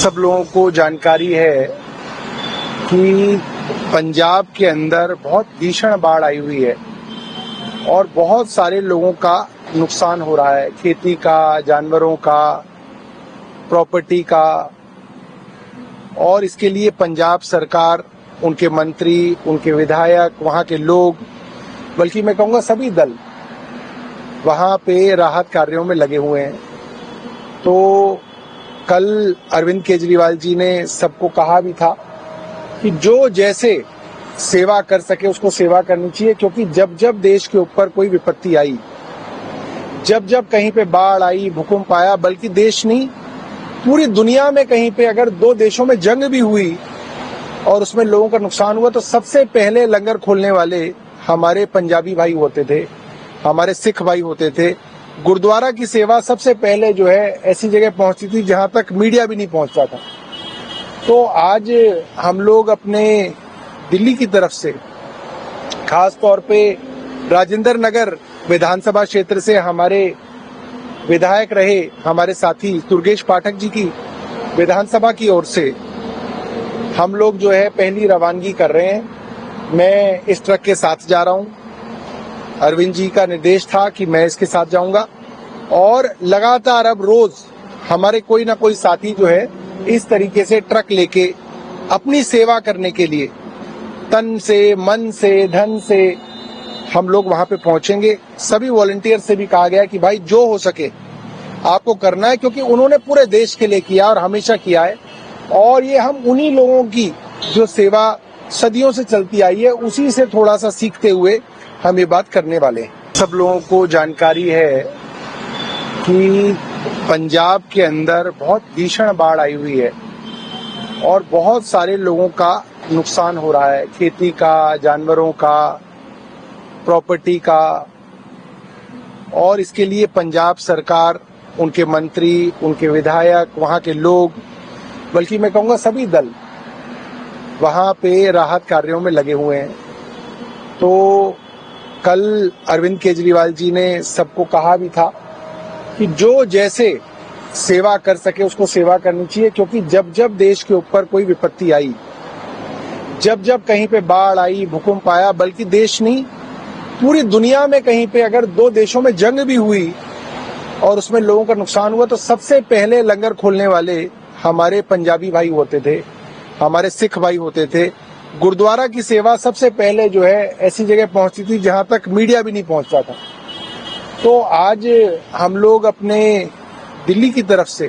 सब लोगों को जानकारी है कि पंजाब के अंदर बहुत भीषण बाढ़ आई हुई है और बहुत सारे लोगों का नुकसान हो रहा है, खेती का, जानवरों का, प्रॉपर्टी का। और इसके लिए पंजाब सरकार, उनके मंत्री, उनके विधायक, वहाँ के लोग, बल्कि मैं कहूँगा सभी दल वहाँ पे राहत कार्यों में लगे हुए हैं। तो कल अरविंद केजरीवाल जी ने सबको कहा भी था कि जो जैसे सेवा कर सके उसको सेवा करनी चाहिए, क्योंकि जब जब देश के ऊपर कोई विपत्ति आई, जब जब कहीं पे बाढ़ आई, भूकंप आया, बल्कि देश नहीं पूरी दुनिया में कहीं पे अगर दो देशों में जंग भी हुई और उसमें लोगों का नुकसान हुआ, तो सबसे पहले लंगर खोलने वाले हमारे पंजाबी भाई होते थे, हमारे सिख भाई होते थे। गुरुद्वारा की सेवा सबसे पहले जो है ऐसी जगह पहुंचती थी जहां तक मीडिया भी नहीं पहुंचता था। तो आज हम लोग अपने दिल्ली की तरफ से, खास तौर पे राजेंद्र नगर विधानसभा क्षेत्र से हमारे विधायक रहे हमारे साथी दुर्गेश पाठक जी की विधानसभा की ओर से हम लोग जो है पहली रवानगी कर रहे हैं। मैं इस ट्रक के साथ जा रहा हूं। अरविंद जी का निर्देश था कि मैं इसके साथ जाऊंगा और लगातार अब रोज हमारे कोई ना कोई साथी जो है इस तरीके से ट्रक लेके अपनी सेवा करने के लिए तन से, मन से, धन से हम लोग वहां पे पहुंचेंगे। सभी वॉलंटियर से भी कहा गया कि भाई जो हो सके आपको करना है, क्योंकि उन्होंने पूरे देश के लिए किया और हमेशा किया है। और ये हम उन्हीं लोगों की जो सेवा सदियों से चलती आई है उसी से थोड़ा सा सीखते हुए हम ये बात करने वाले हैं। सब लोगों को जानकारी है कि पंजाब के अंदर बहुत भीषण बाढ़ आई हुई है और बहुत सारे लोगों का नुकसान हो रहा है, खेती का, जानवरों का, प्रॉपर्टी का। और इसके लिए पंजाब सरकार, उनके मंत्री, उनके विधायक, वहाँ के लोग, बल्कि मैं कहूँगा सभी दल वहाँ पे राहत कार्यों में लगे हुए हैं। तो कल अरविंद केजरीवाल जी ने सबको कहा भी था कि जो जैसे सेवा कर सके उसको सेवा करनी चाहिए, क्योंकि जब जब देश के ऊपर कोई विपत्ति आई, जब जब कहीं पे बाढ़ आई, भूकंप आया, बल्कि देश नहीं पूरी दुनिया में कहीं पे अगर दो देशों में जंग भी हुई और उसमें लोगों का नुकसान हुआ, तो सबसे पहले लंगर खोलने वाले हमारे पंजाबी भाई होते थे, हमारे सिख भाई होते थे। गुरुद्वारा की सेवा सबसे पहले जो है ऐसी जगह पहुंचती थी जहां तक मीडिया भी नहीं पहुंचता था। तो आज हम लोग अपने दिल्ली की तरफ से,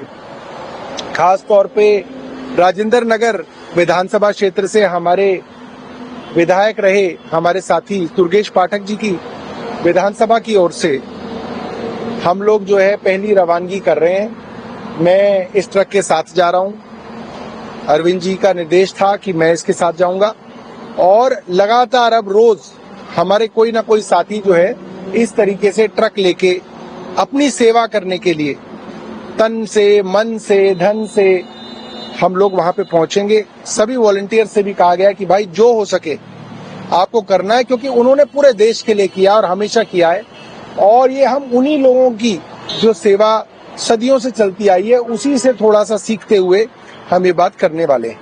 खास तौर पे राजेंद्र नगर विधानसभा क्षेत्र से हमारे विधायक रहे हमारे साथी दुर्गेश पाठक जी की विधानसभा की ओर से हम लोग जो है पहली रवानगी कर रहे हैं। मैं इस ट्रक के साथ जा रहा हूं। अरविंद जी का निर्देश था कि मैं इसके साथ जाऊंगा और लगातार अब रोज हमारे कोई ना कोई साथी जो है इस तरीके से ट्रक लेके अपनी सेवा करने के लिए तन से, मन से, धन से हम लोग वहां पे पहुंचेंगे। सभी वॉलंटियर से भी कहा गया कि भाई जो हो सके आपको करना है, क्योंकि उन्होंने पूरे देश के लिए किया और हमेशा किया है। और ये हम उन्हीं लोगों की जो सेवा सदियों से चलती आई है उसी से थोड़ा सा सीखते हुए हम ये बात करने वाले हैं।